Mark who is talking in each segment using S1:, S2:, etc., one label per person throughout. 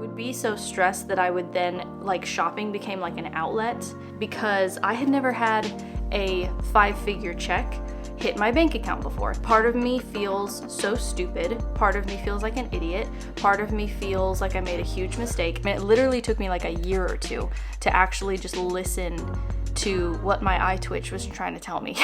S1: would be so stressed that I would then, like, shopping became like an outlet because I had never had a 5-figure check hit my bank account before. Part of me feels so stupid. Part of me feels like an idiot. Part of me feels like I made a huge mistake. And it literally took me like a year or two to actually just listen to what my eye twitch was trying to tell me.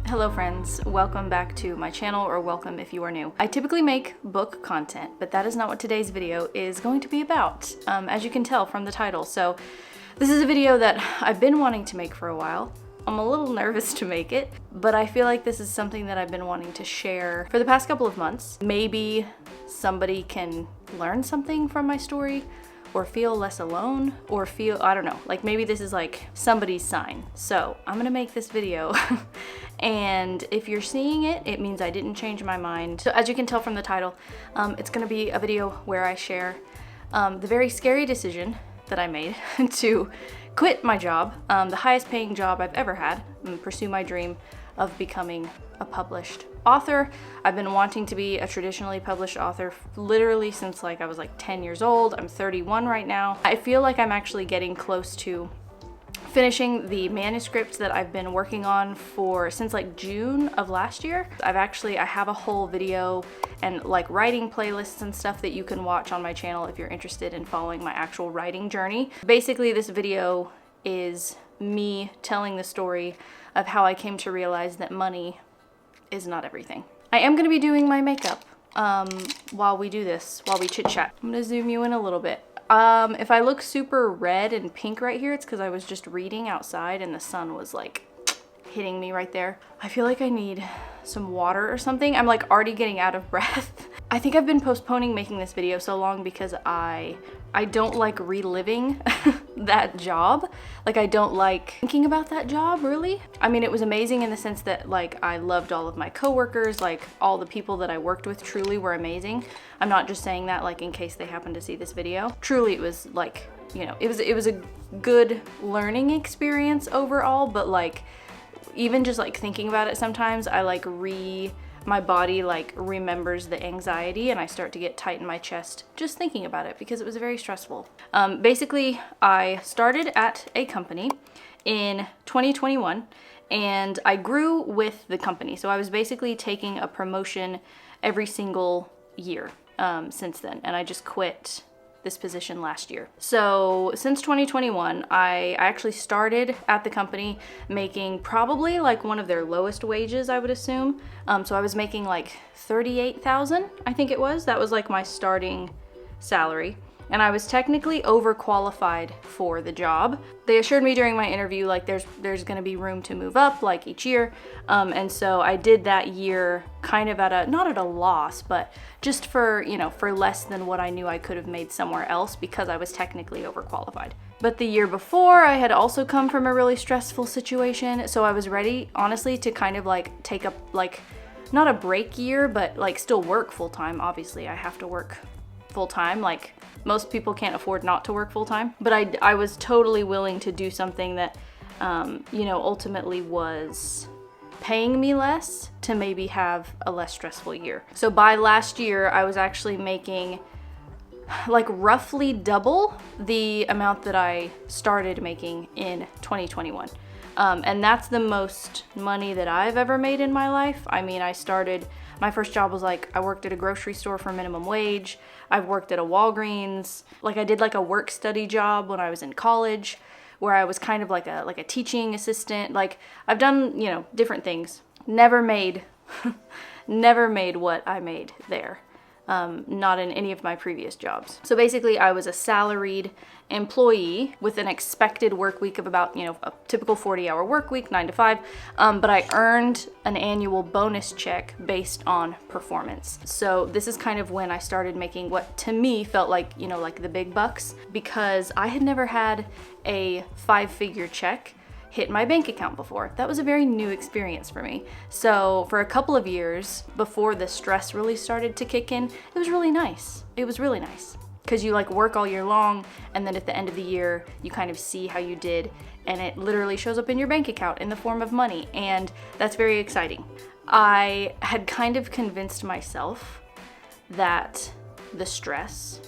S1: Hello friends, welcome back to my channel, or welcome if you are new. I typically make book content, but that is not what today's video is going to be about, as you can tell from the title. So this is a video that I've been wanting to make for a while. I'm a little nervous to make it, but I feel like this is something that I've been wanting to share for the past couple of months. Maybe somebody can learn something from my story, or feel less alone, or feel, I don't know, like maybe this is like somebody's sign. So I'm gonna make this video and if you're seeing it, it means I didn't change my mind. So as you can tell from the title, it's gonna be a video where I share the very scary decision that I made to quit my job, the highest paying job I've ever had, and pursue my dream of becoming a published author. I've been wanting to be a traditionally published author literally since like I was like 10 years old. I'm 31 right now. I feel like I'm actually getting close to finishing the manuscript that I've been working on since like June of last year. I have a whole video and like writing playlists and stuff that you can watch on my channel if you're interested in following my actual writing journey. Basically, this video is me telling the story of how I came to realize that money is not everything. I am gonna be doing my makeup while we do this, while we chit chat. I'm gonna zoom you in a little bit. If I look super red and pink right here, it's because I was just reading outside and the sun was like hitting me right there. I feel like I need some water or something. I'm like already getting out of breath. I think I've been postponing making this video so long because I don't like reliving that job. Like I don't like thinking about that job really. I mean, it was amazing in the sense that like I loved all of my coworkers, like all the people that I worked with truly were amazing. I'm not just saying that like in case they happen to see this video. Truly it was like, you know, it was a good learning experience overall, but like even just like thinking about it sometimes I like my body like remembers the anxiety and I start to get tight in my chest just thinking about it because it was very stressful. Basically, I started at a company in 2021 and I grew with the company. So I was basically taking a promotion every single year since then, and I just quit this position last year. So since 2021, I actually started at the company making probably like one of their lowest wages, I would assume. So I was making like 38,000, I think it was. That was like my starting salary. And I was technically overqualified for the job. They assured me during my interview like there's gonna be room to move up like each year. And so I did that year kind of not at a loss, but just for, you know, for less than what I knew I could have made somewhere else because I was technically overqualified. But the year before, I had also come from a really stressful situation. So I was ready, honestly, to kind of like take a, like, not a break year, but like still work full time. Obviously, I have to work full time. Like, most people can't afford not to work full time, but I was totally willing to do something that, you know, ultimately was paying me less to maybe have a less stressful year. So by last year, I was actually making like roughly double the amount that I started making in 2021. And that's the most money that I've ever made in my life. I mean, my first job was like, I worked at a grocery store for minimum wage. I've worked at a Walgreens. Like I did like a work study job when I was in college where I was kind of like a teaching assistant. Like I've done, you know, different things. Never made what I made there. Not in any of my previous jobs. So basically I was a salaried employee with an expected work week of about, you know, a typical 40-hour work week, 9 to 5, but I earned an annual bonus check based on performance. So this is kind of when I started making what to me felt like, you know, like the big bucks, because I had never had a 5-figure check hit my bank account before. That was a very new experience for me. So for a couple of years before the stress really started to kick in, it was really nice. It was really nice because you like work all year long and then at the end of the year you kind of see how you did and it literally shows up in your bank account in the form of money, and that's very exciting. I had kind of convinced myself that the stress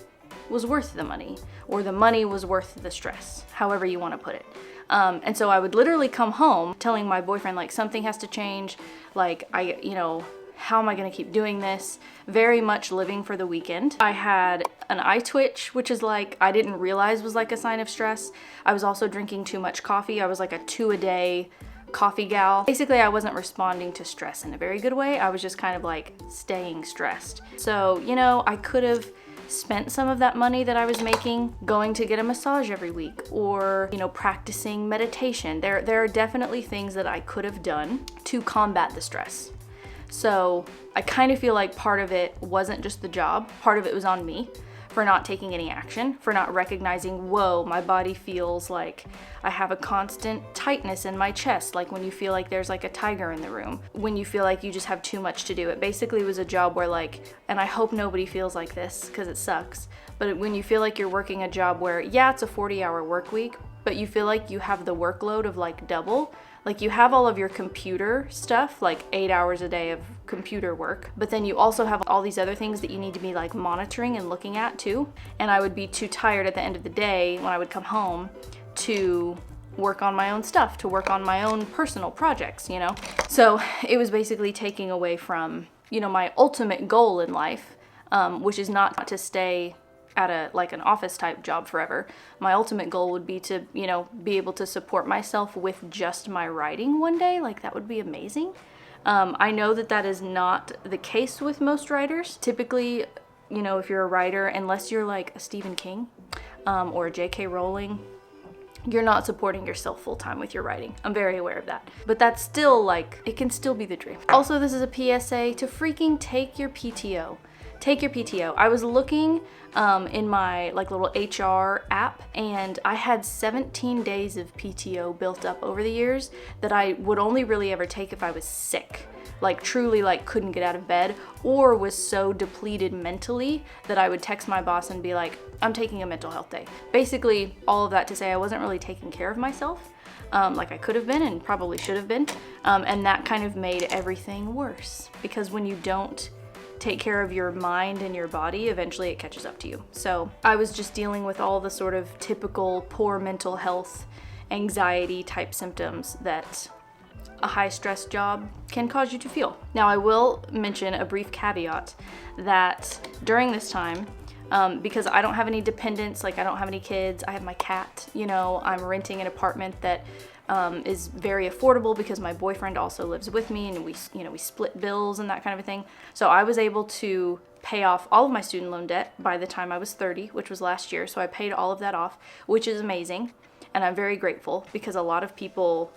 S1: was worth the money, or the money was worth the stress, however you want to put it. And so I would literally come home telling my boyfriend, like, something has to change, like, how am I going to keep doing this? Very much living for the weekend. I had an eye twitch, which is like, I didn't realize was like a sign of stress. I was also drinking too much coffee. I was like a 2-a-day coffee gal. Basically, I wasn't responding to stress in a very good way. I was just kind of like staying stressed. So, I could have spent some of that money that I was making going to get a massage every week, or, practicing meditation. There are definitely things that I could have done to combat the stress. So I kind of feel like part of it wasn't just the job, part of it was on me for not taking any action, for not recognizing, whoa, my body feels like I have a constant tightness in my chest, like when you feel like there's like a tiger in the room, when you feel like you just have too much to do. It basically was a job where, like, and I hope nobody feels like this because it sucks, but when you feel like you're working a job where, yeah, it's a 40-hour work week, but you feel like you have the workload of like double. Like, you have all of your computer stuff, like 8 hours a day of computer work, but then you also have all these other things that you need to be like monitoring and looking at too. And I would be too tired at the end of the day when I would come home to work on my own stuff, to work on my own personal projects, So it was basically taking away from, my ultimate goal in life, which is not to stay at an office type job forever. My ultimate goal would be to, be able to support myself with just my writing one day. Like, that would be amazing. I know that is not the case with most writers. Typically, if you're a writer, unless you're like a Stephen King, or a J.K. Rowling, you're not supporting yourself full time with your writing. I'm very aware of that. But that's still it can still be the dream. Also, this is a PSA to freaking take your PTO. Take your PTO. I was looking in my little HR app, and I had 17 days of PTO built up over the years that I would only really ever take if I was sick. Truly couldn't get out of bed, or was so depleted mentally that I would text my boss and be like, I'm taking a mental health day. Basically, all of that to say I wasn't really taking care of myself like I could have been and probably should have been. And that kind of made everything worse, because when you don't take care of your mind and your body, eventually it catches up to you. So I was just dealing with all the sort of typical poor mental health, anxiety type symptoms that a high stress job can cause you to feel. Now, I will mention a brief caveat that during this time, because I don't have any dependents, I don't have any kids, I have my cat, I'm renting an apartment that is very affordable because my boyfriend also lives with me, and we split bills and that kind of a thing. So I was able to pay off all of my student loan debt by the time I was 30, which was last year. So I paid all of that off, which is amazing. And I'm very grateful, because a lot of people,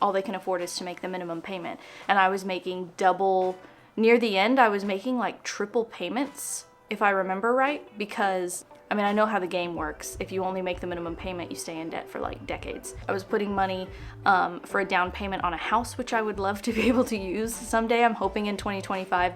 S1: all they can afford is to make the minimum payment. And I was making double, near the end, I was making triple payments, if I remember right, because I know how the game works. If you only make the minimum payment, you stay in debt for decades. I was putting money for a down payment on a house, which I would love to be able to use someday. I'm hoping in 2025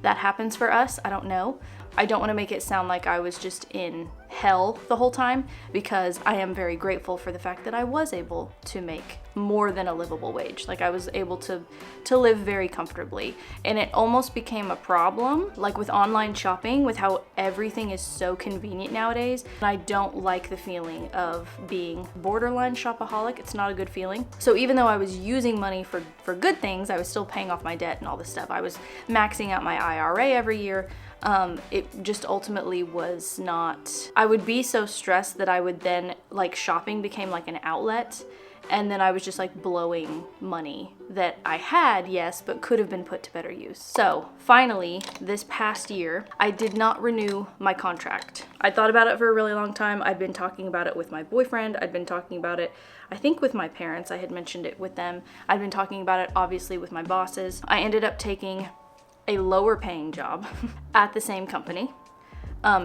S1: that happens for us. I don't know. I don't want to make it sound like I was just in hell the whole time, because I am very grateful for the fact that I was able to make more than a livable wage. I was able to live very comfortably. And it almost became a problem, with online shopping, with how everything is so convenient nowadays. And I don't like the feeling of being borderline shopaholic. It's not a good feeling. So even though I was using money for good things, I was still paying off my debt and all this stuff. I was maxing out my IRA every year. It just ultimately was not, I would be so stressed that I would then, shopping became an outlet, and then I was just blowing money that I had, yes, but could have been put to better use. So finally, this past year, I did not renew my contract. I thought about it for a really long time. I'd been talking about it with my boyfriend. I'd been talking about it, I think, with my parents. I had mentioned it with them. I'd been talking about it, obviously, with my bosses. I ended up taking a lower paying job at the same company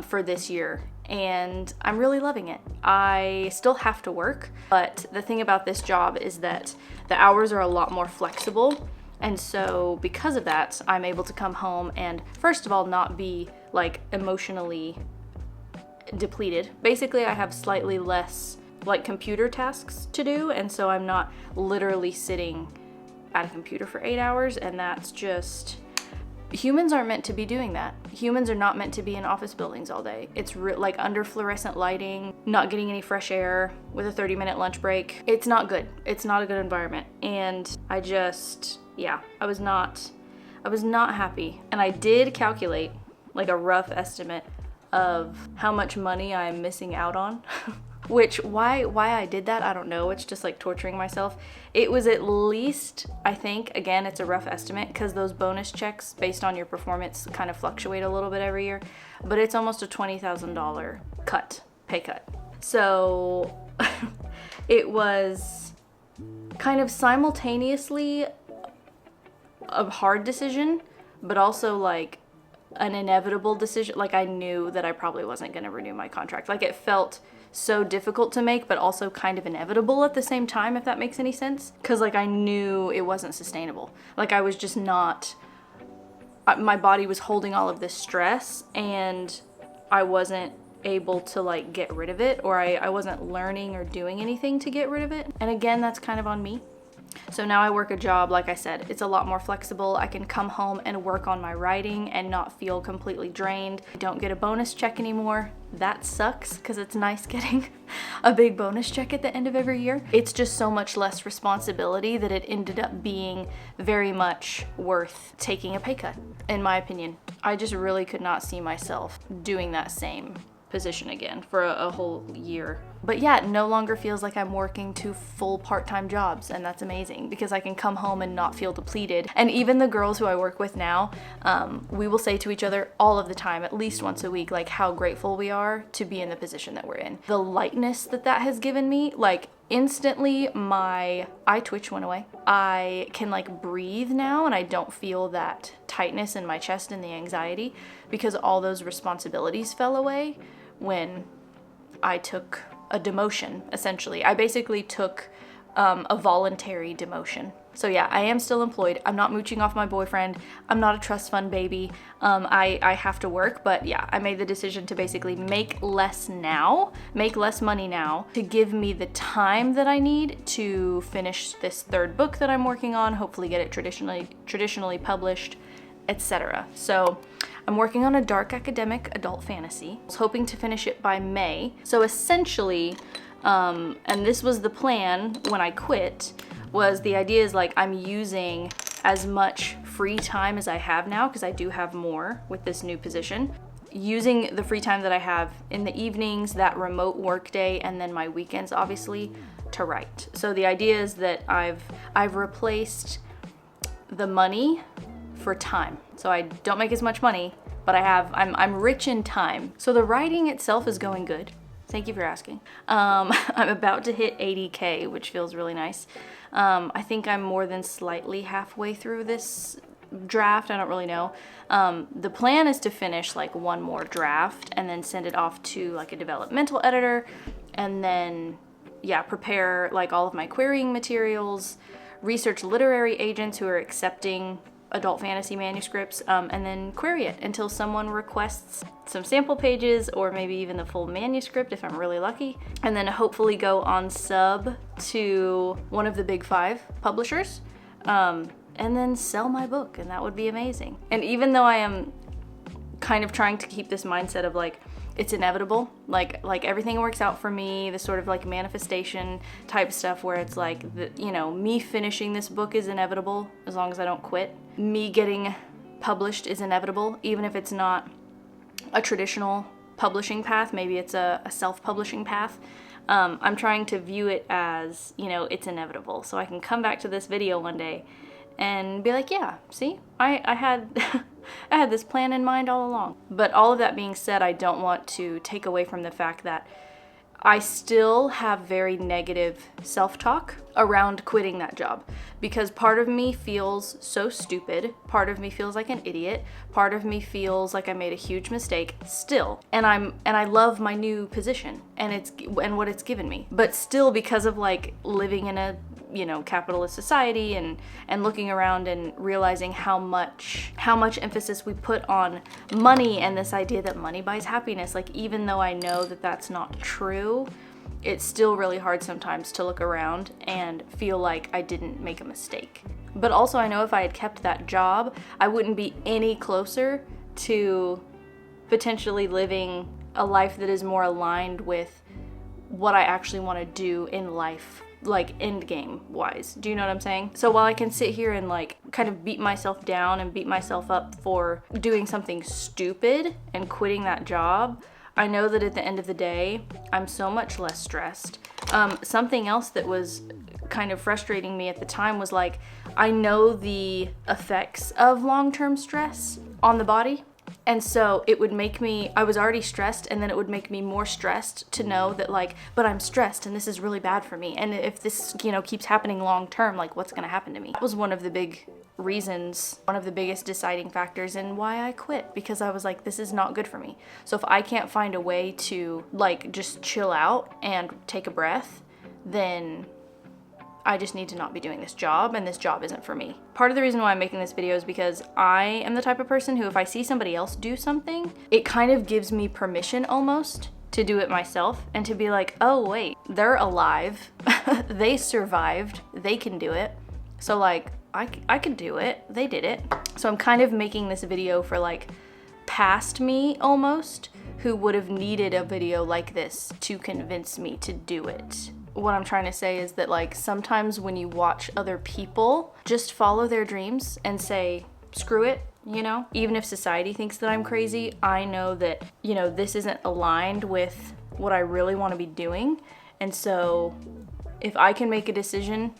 S1: for this year, and I'm really loving it. I still have to work, but the thing about this job is that the hours are a lot more flexible, and so because of that, I'm able to come home and, first of all, not be emotionally depleted. Basically, I have slightly less like computer tasks to do, and so I'm not literally sitting at a computer for 8 hours, and that's just, humans aren't meant to be doing that. Humans are not meant to be in office buildings all day. It's like under fluorescent lighting, not getting any fresh air with a 30-minute lunch break. It's not good. It's not a good environment. And I just, yeah, I was not happy. And I did calculate like a rough estimate of how much money I'm missing out on. Which, why I did that, I don't know. It's just like torturing myself. It was at least, I think, again, it's a rough estimate because those bonus checks based on your performance kind of fluctuate a little bit every year, but it's almost a $20,000 pay cut. So it was kind of simultaneously a hard decision, but also like an inevitable decision. Like I knew that I probably wasn't going to renew my contract. Like it felt so difficult to make, but also kind of inevitable at the same time, if that makes any sense. Because like I knew it wasn't sustainable. Like I was just not, my body was holding all of this stress and I wasn't able to like get rid of it, or I wasn't learning or doing anything to get rid of it. And again, that's kind of on me. So now I work a job, like I said, it's a lot more flexible. I can come home and work on my writing and not feel completely drained. I don't get a bonus check anymore. That sucks because it's nice getting a big bonus check at the end of every year. It's just so much less responsibility that it ended up being very much worth taking a pay cut, in my opinion. I just really could not see myself doing that same position again for a whole year. But yeah, it no longer feels like I'm working two full part-time jobs, and that's amazing because I can come home and not feel depleted. And even the girls who I work with now, we will say to each other all of the time, at least once a week, like how grateful we are to be in the position that we're in. The lightness that has given me, like instantly my eye twitch went away. I can like breathe now and I don't feel that tightness in my chest and the anxiety because all those responsibilities fell away when I took a demotion, essentially. I basically took a voluntary demotion. So yeah, I am still employed. I'm not mooching off my boyfriend. I'm not a trust fund baby. I have to work, but yeah, I made the decision to basically make less money now to give me the time that I need to finish this third book that I'm working on, hopefully get it traditionally published, etc. So I'm working on a dark academic adult fantasy. I was hoping to finish it by May. So essentially, and this was the plan when I quit, was the idea is like I'm using as much free time as I have now, because I do have more with this new position, using the free time that I have in the evenings, that remote work day, and then my weekends obviously to write. So the idea is that I've replaced the money for time. So I don't make as much money, but I'm rich in time. So the writing itself is going good. Thank you for asking. I'm about to hit 80K, which feels really nice. I think I'm more than slightly halfway through this draft. I don't really know. The plan is to finish like one more draft and then send it off to like a developmental editor, and then yeah, prepare like all of my querying materials, research literary agents who are accepting adult fantasy manuscripts, and then query it until someone requests some sample pages or maybe even the full manuscript if I'm really lucky, and then hopefully go on sub to one of the big 5 publishers, and then sell my book, and that would be amazing. And even though I am kind of trying to keep this mindset of like it's inevitable, like everything works out for me, the sort of like manifestation type stuff where it's like, me finishing this book is inevitable as long as I don't quit. Me getting published is inevitable, even if it's not a traditional publishing path, maybe it's a self-publishing path. I'm trying to view it as, it's inevitable. So I can come back to this video one day and be like, yeah, see, I had I had this plan in mind all along. But all of that being said, I don't want to take away from the fact that I still have very negative self-talk around quitting that job, because part of me feels so stupid, part of me feels like an idiot, part of me feels like I made a huge mistake still, and I love my new position and what it's given me. But still, because of like living in a capitalist society and looking around and realizing how much emphasis we put on money and this idea that money buys happiness, like even though I know that that's not true, it's still really hard sometimes to look around and feel like I didn't make a mistake. But also I know if I had kept that job, I wouldn't be any closer to potentially living a life that is more aligned with what I actually want to do in life, like end game wise. Do you know what I'm saying? So while I can sit here and like kind of beat myself down and beat myself up for doing something stupid and quitting that job, I know that at the end of the day, I'm so much less stressed. Something else that was kind of frustrating me at the time was like, I know the effects of long-term stress on the body. And so it would make me, I was already stressed, and then it would make me more stressed to know that like, but I'm stressed and this is really bad for me. And if this, keeps happening long term, like what's gonna happen to me? That was one of the big reasons, one of the biggest deciding factors in why I quit, because I was like, this is not good for me. So if I can't find a way to like just chill out and take a breath, then I just need to not be doing this job, and this job isn't for me. Part of the reason why I'm making this video is because I am the type of person who, if I see somebody else do something, it kind of gives me permission almost to do it myself and to be like, oh wait, they're alive, they survived, they can do it. So like, I could do it, they did it. So I'm kind of making this video for like past me almost, who would have needed a video like this to convince me to do it. What I'm trying to say is that like sometimes when you watch other people, just follow their dreams and say, screw it, even if society thinks that I'm crazy, I know that, this isn't aligned with what I really want to be doing. And so if I can make a decision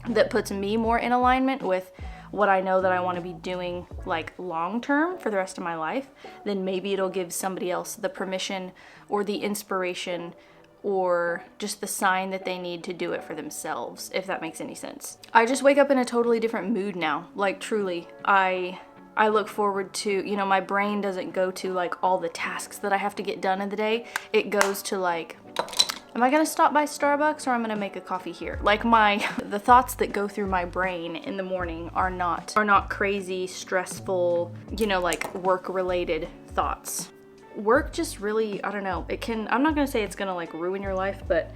S1: that puts me more in alignment with what I know that I want to be doing like long term for the rest of my life, then maybe it'll give somebody else the permission or the inspiration or just the sign that they need to do it for themselves, if that makes any sense. I just wake up in a totally different mood now. Like truly, I look forward to, my brain doesn't go to like all the tasks that I have to get done in the day. It goes to like, am I gonna stop by Starbucks or I'm gonna make a coffee here? Like the thoughts that go through my brain in the morning are not crazy, stressful, like work related thoughts. Work just really, I don't know, I'm not gonna say it's gonna like ruin your life, but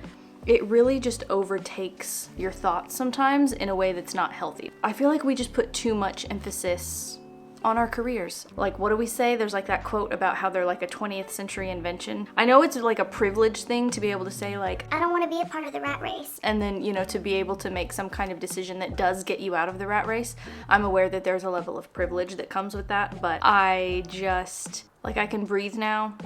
S1: it really just overtakes your thoughts sometimes in a way that's not healthy. I feel like we just put too much emphasis on our careers. Like, what do we say? There's like that quote about how they're like a 20th century invention. I know it's like a privileged thing to be able to say like,
S2: I don't want to be a part of the rat race.
S1: And then, to be able to make some kind of decision that does get you out of the rat race. I'm aware that there's a level of privilege that comes with that, but I just, like, I can breathe now,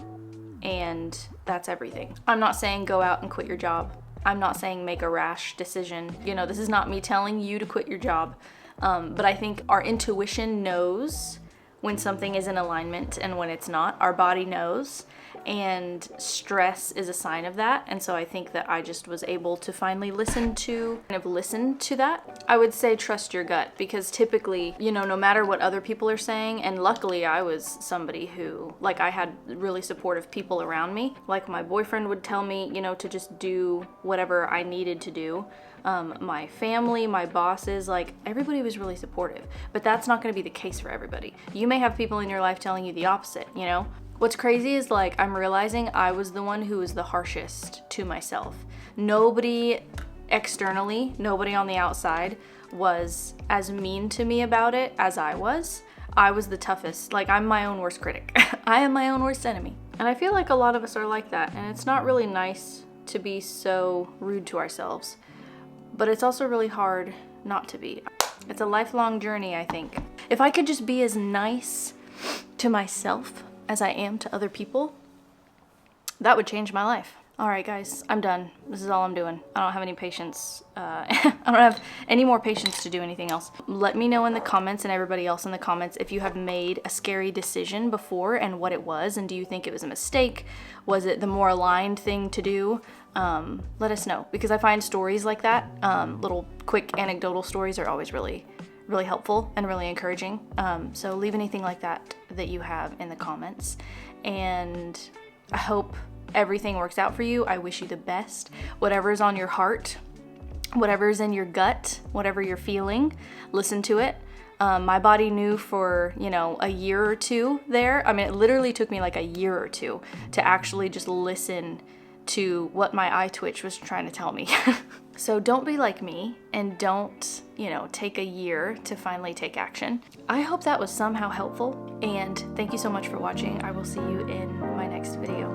S1: and that's everything. I'm not saying go out and quit your job. I'm not saying make a rash decision. This is not me telling you to quit your job. But I think our intuition knows when something is in alignment and when it's not. Our body knows, and stress is a sign of that. And so I think that I just was able to finally listen to that. I would say trust your gut, because typically, no matter what other people are saying, and luckily I was somebody who, like, I had really supportive people around me. Like my boyfriend would tell me, to just do whatever I needed to do. My family, my bosses, like everybody was really supportive, but that's not going to be the case for everybody. You may have people in your life telling you the opposite, What's crazy is like I'm realizing I was the one who was the harshest to myself. Nobody externally, nobody on the outside was as mean to me about it as I was. I was the toughest. Like, I'm my own worst critic. I am my own worst enemy. And I feel like a lot of us are like that, and it's not really nice to be so rude to ourselves. But it's also really hard not to be. It's a lifelong journey, I think. If I could just be as nice to myself as I am to other people, that would change my life. All right, guys, I'm done. This is all I'm doing. I don't have any patience. I don't have any more patience to do anything else. Let me know in the comments, and everybody else in the comments, if you have made a scary decision before and what it was, and do you think it was a mistake? Was it the more aligned thing to do? Let us know, because I find stories like that, little quick anecdotal stories, are always really helpful and really encouraging. So leave anything like that you have in the comments, and I hope everything works out for you. I wish you the best. Whatever's on your heart, whatever's in your gut, whatever you're feeling, listen to it. My body knew for, a year or two there. I mean, it literally took me like a year or two to actually just listen to what my eye twitch was trying to tell me. So don't be like me and don't, take a year to finally take action. I hope that was somehow helpful, and thank you so much for watching. I will see you in my next video.